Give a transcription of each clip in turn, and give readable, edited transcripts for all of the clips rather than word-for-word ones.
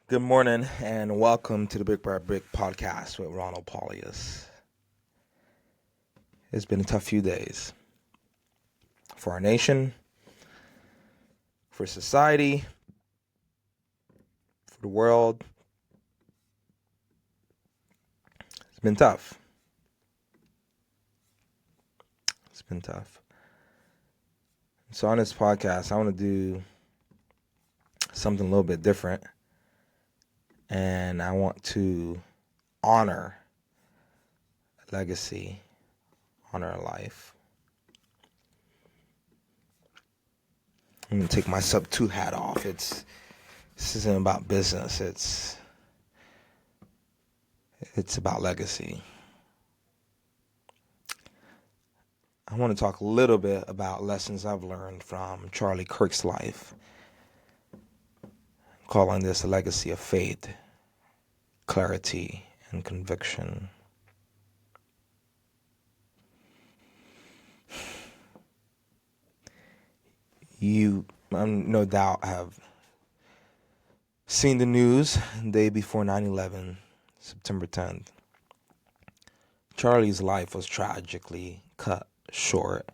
Good morning and welcome to the Brick by Brick podcast with Ronald Pauleus. It's been a tough few days for our nation, for society, for the world. It's been tough. It's been tough. So on this podcast, I want to do something a little bit different, and I want to honor legacy, honor life. I'm gonna take my sub 2 hat off. This isn't about business. It's about legacy. I want to talk a little bit about lessons I've learned from Charlie Kirk's life. I'm calling this a legacy of faith, clarity, and conviction. You, no doubt, have seen the news the day before 9/11, September 10th. Charlie's life was tragically cut short.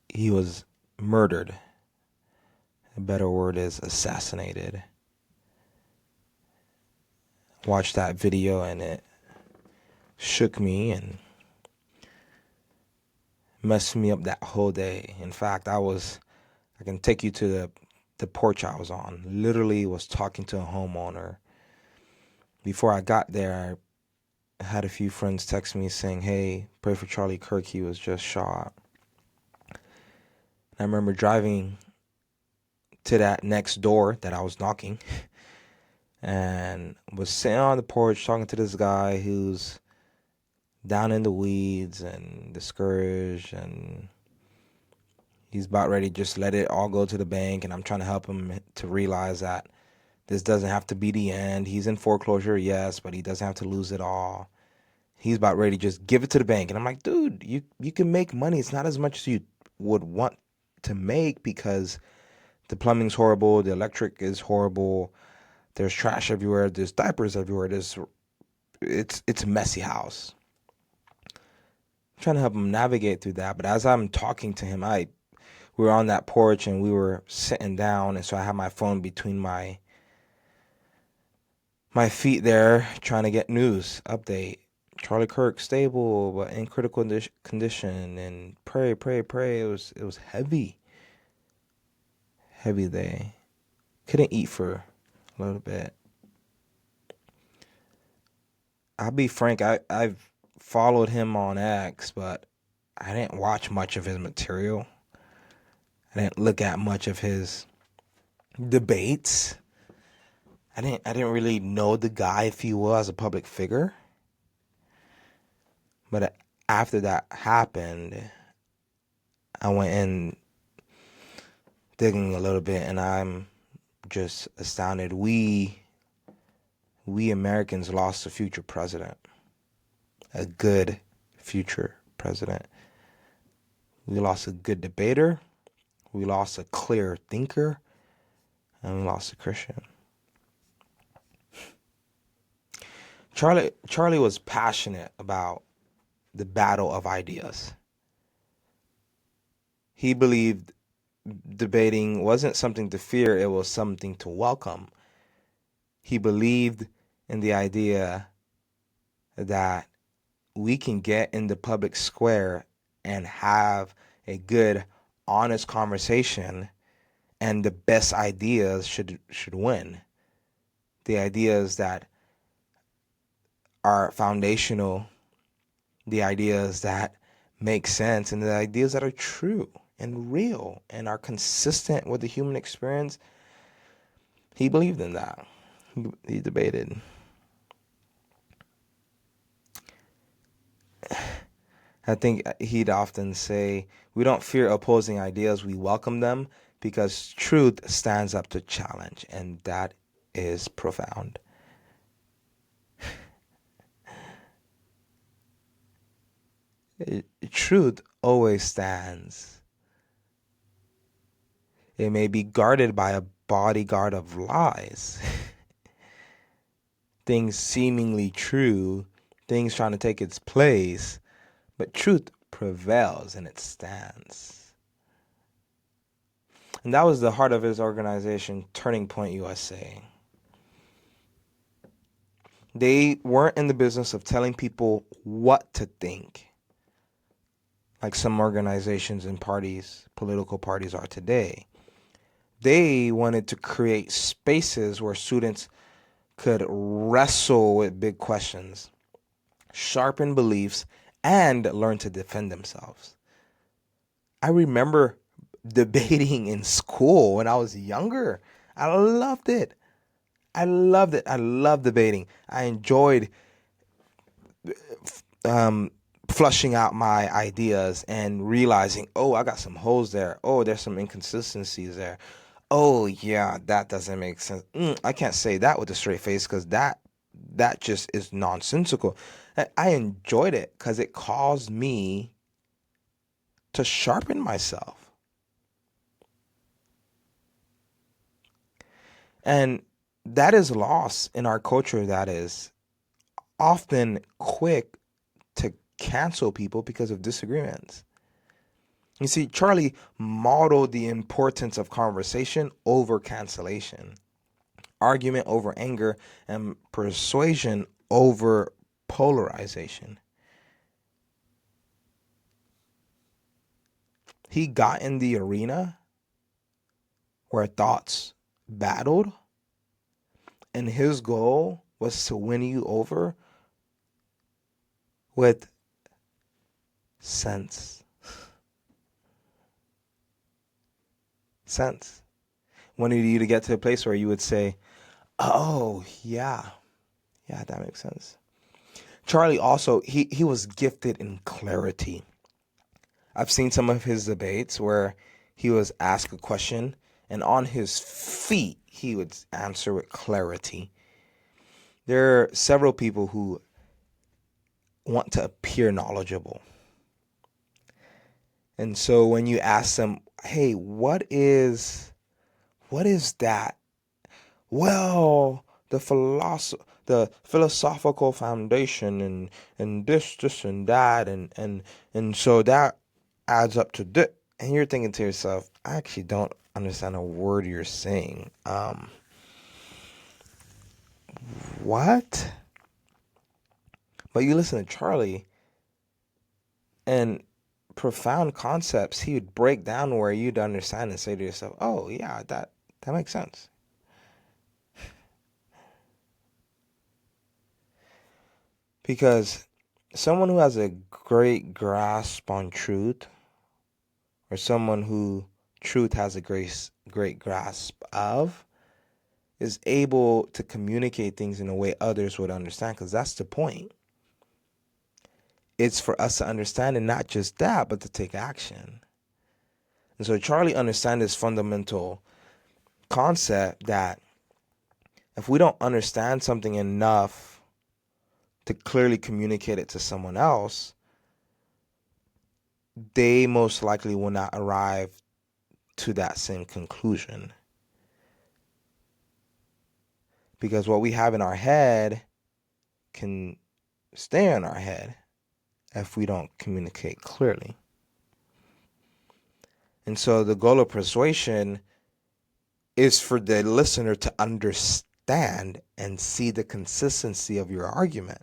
He was murdered. A better word is assassinated. Watched that video and it shook me and messed me up that whole day. In fact, I can take you to the porch I was on. Literally was talking to a homeowner. Before I got there, I had a few friends text me saying, "Hey, pray for Charlie Kirk, he was just shot." And I remember driving to that next door that I was knocking and was sitting on the porch talking to this guy who's down in the weeds and discouraged, and he's about ready to just let it all go to the bank, and I'm trying to help him to realize that this doesn't have to be the end. He's in foreclosure, yes, but he doesn't have to lose it all. He's about ready to just give it to the bank. And I'm like, dude, you can make money. It's not as much as you would want to make because the plumbing's horrible, the electric is horrible, there's trash everywhere, there's diapers everywhere, it's a messy house. I'm trying to help him navigate through that. But as I'm talking to him, we were on that porch and we were sitting down, and so I had my phone between my feet there, trying to get news update. Charlie Kirk stable but in critical condition, and pray, pray, pray. It was heavy, heavy day. Couldn't eat for a little bit. I'll be frank. I've followed him on X, but I didn't watch much of his material. I didn't look at much of his debates. I didn't really know the guy, if you will, as a public figure. But after that happened, I went in digging a little bit, and I'm just astounded. We Americans lost a future president, a good future president. We lost a good debater, we lost a clear thinker, and we lost a Christian. Charlie was passionate about the battle of ideas. He believed debating wasn't something to fear, it was something to welcome. He believed in the idea that we can get in the public square and have a good, honest conversation, and the best ideas should win. The ideas that are foundational, the ideas that make sense, and the ideas that are true and real and are consistent with the human experience. He believed in that. He debated. I think he'd often say, we don't fear opposing ideas, we welcome them because truth stands up to challenge, and that is profound. Truth always stands. It may be guarded by a bodyguard of lies. Things seemingly true, things trying to take its place, but truth prevails and it stands. And that was the heart of his organization, Turning Point USA. They weren't in the business of telling people what to think, like some organizations and parties, political parties are today. They wanted to create spaces where students could wrestle with big questions, sharpen beliefs, and learn to defend themselves. I remember debating in school when I was younger. I loved it. I loved it. I loved debating. I enjoyed flushing out my ideas and realizing, oh, I got some holes there. Oh, there's some inconsistencies there. Oh, yeah, that doesn't make sense. I can't say that with a straight face because that just is nonsensical. I enjoyed it because it caused me to sharpen myself. And that is lost in our culture that is often quick to cancel people because of disagreements. You see, Charlie modeled the importance of conversation over cancellation, argument over anger, and persuasion over polarization. He got in the arena where thoughts battled, and his goal was to win you over with sense. Sense. Wanted you to get to a place where you would say, oh, yeah, that makes sense. Charlie also, he was gifted in clarity. I've seen some of his debates where he was asked a question and on his feet, he would answer with clarity. There are several people who want to appear knowledgeable. And so when you ask them, hey, what is that? Well, the philosophical foundation and this and that and so that adds up to this. And you're thinking to yourself, I actually don't understand a word you're saying. What? But you listen to Charlie and profound concepts he would break down where you'd understand and say to yourself, oh yeah, that makes sense. Because someone who has a great grasp on truth, or someone who truth has a great grasp of, is able to communicate things in a way others would understand, because that's the point. It's for us to understand, and not just that, but to take action. And so Charlie understands this fundamental concept that if we don't understand something enough to clearly communicate it to someone else, they most likely will not arrive to that same conclusion. Because what we have in our head can stay in our head if we don't communicate clearly. And so the goal of persuasion is for the listener to understand and see the consistency of your argument.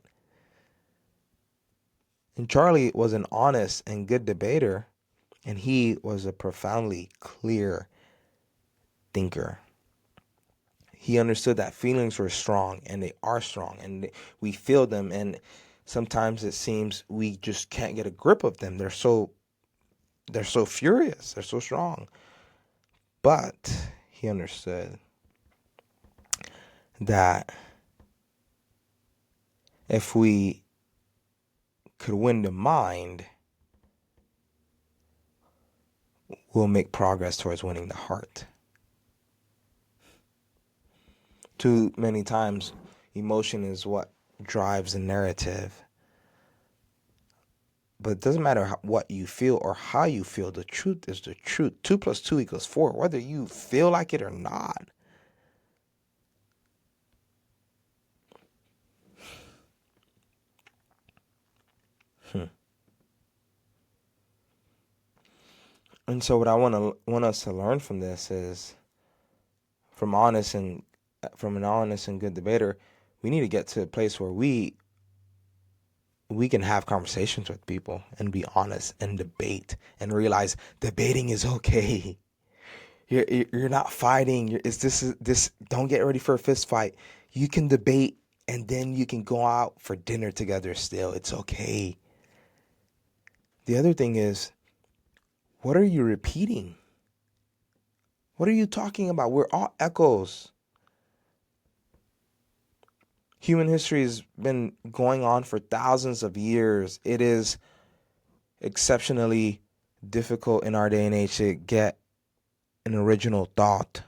And Charlie was an honest and good debater, and he was a profoundly clear thinker. He understood that feelings were strong, and they are strong, and we feel them, and sometimes it seems we just can't get a grip of them. They're so furious, they're so strong. But he understood that if we could win the mind, we'll make progress towards winning the heart. Too many times, emotion is what drives the narrative. But it doesn't matter what you feel or how you feel. The truth is the truth. 2 + 2 = 4, whether you feel like it or not. Hmm. And so what I want us to learn from this is from an honest and good debater, we need to get to a place where we can have conversations with people and be honest and debate and realize debating is okay. You're not fighting. It's this. Don't get ready for a fist fight. You can debate and then you can go out for dinner together. Still, it's okay. The other thing is, what are you repeating? What are you talking about? We're all echoes. Human history has been going on for thousands of years. It is exceptionally difficult in our day and age to get an original thought,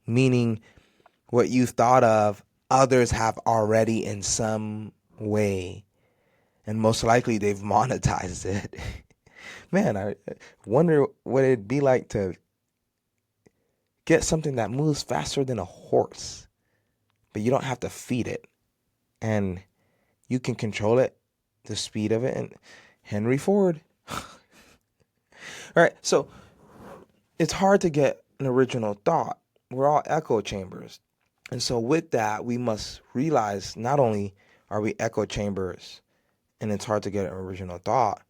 meaning what you thought of, others have already in some way, and most likely they've monetized it. Man, I wonder what it'd be like to get something that moves faster than a horse, but you don't have to feed it, and you can control it, the speed of it, and Henry Ford. All right, so it's hard to get an original thought. We're all echo chambers. And so with that, we must realize not only are we echo chambers and it's hard to get an original thought,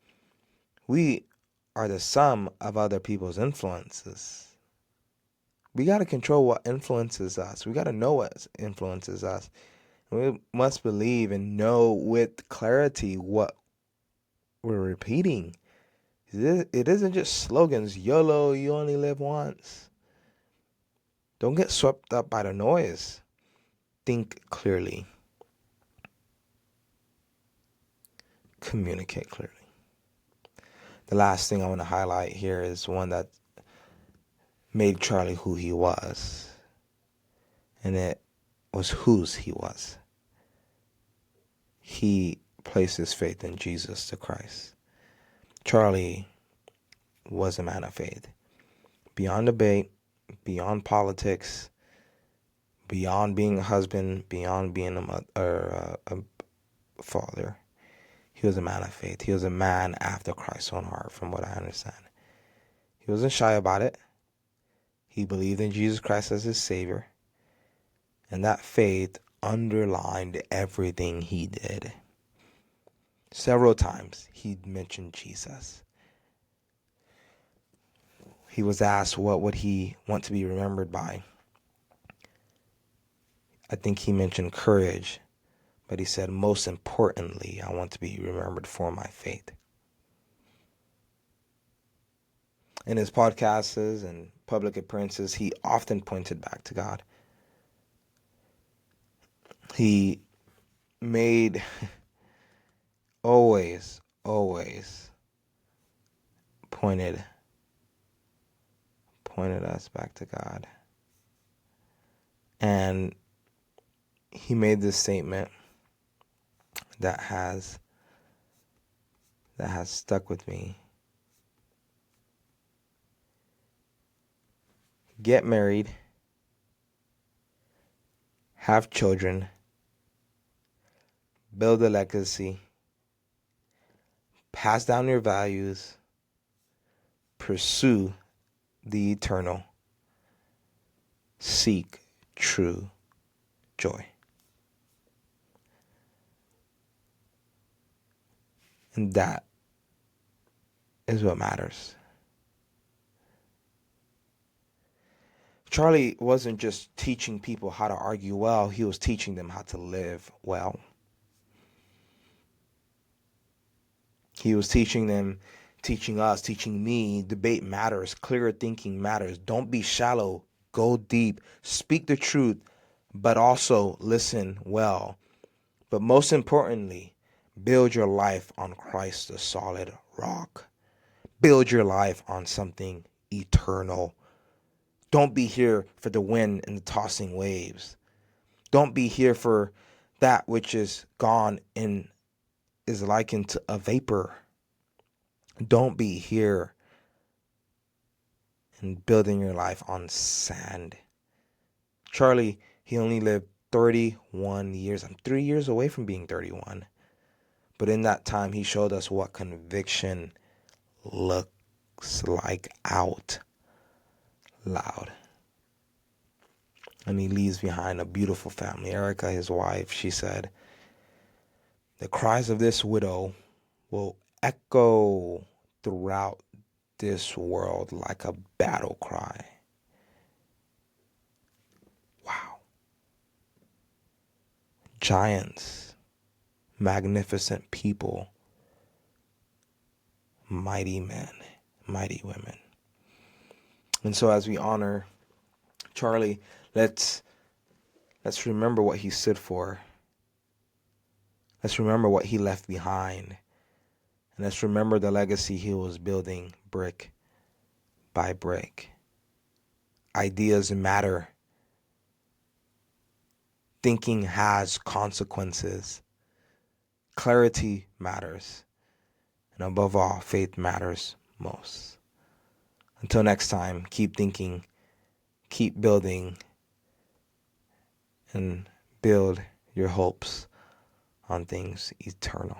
we are the sum of other people's influences. We got to control what influences us. We got to know what influences us. We must believe and know with clarity what we're repeating. It isn't just slogans, YOLO, you only live once. Don't get swept up by the noise. Think clearly. Communicate clearly. The last thing I want to highlight here is one that made Charlie who he was. And it was whose he was. He placed his faith in Jesus the Christ. Charlie was a man of faith. Beyond debate, beyond politics, beyond being a husband, beyond being a mother, a father. He was a man of faith. He was a man after Christ's own heart, from what I understand. He wasn't shy about it. He believed in Jesus Christ as his Savior. And that faith underlined everything he did. Several times he mentioned Jesus. He was asked what would he want to be remembered by. I think he mentioned courage, but he said, most importantly, I want to be remembered for my faith. In his podcasts and public appearances, he often pointed back to God. He made always pointed us back to God. And he made this statement that has stuck with me. Get married, have children, build a legacy, pass down your values, pursue the eternal, seek true joy. And that is what matters. Charlie wasn't just teaching people how to argue well, he was teaching them how to live well. He was teaching them, teaching us, teaching me, debate matters, clear thinking matters. Don't be shallow, go deep, speak the truth, but also listen well. But most importantly, build your life on Christ, the solid rock. Build your life on something eternal. Don't be here for the wind and the tossing waves. Don't be here for that which is gone and is likened to a vapor. Don't be here and building your life on sand. Charlie, he only lived 31 years. I'm 3 years away from being 31. But in that time, he showed us what conviction looks like out loud. And he leaves behind a beautiful family. Erica, his wife, she said, the cries of this widow will echo throughout this world like a battle cry. Wow. Giants, magnificent people, mighty men, mighty women. And so as we honor Charlie, let's remember what he stood for. Let's remember what he left behind. And let's remember the legacy he was building brick by brick. Ideas matter. Thinking has consequences. Clarity matters. And above all, faith matters most. Until next time, keep thinking, keep building, and build your hopes on things eternal.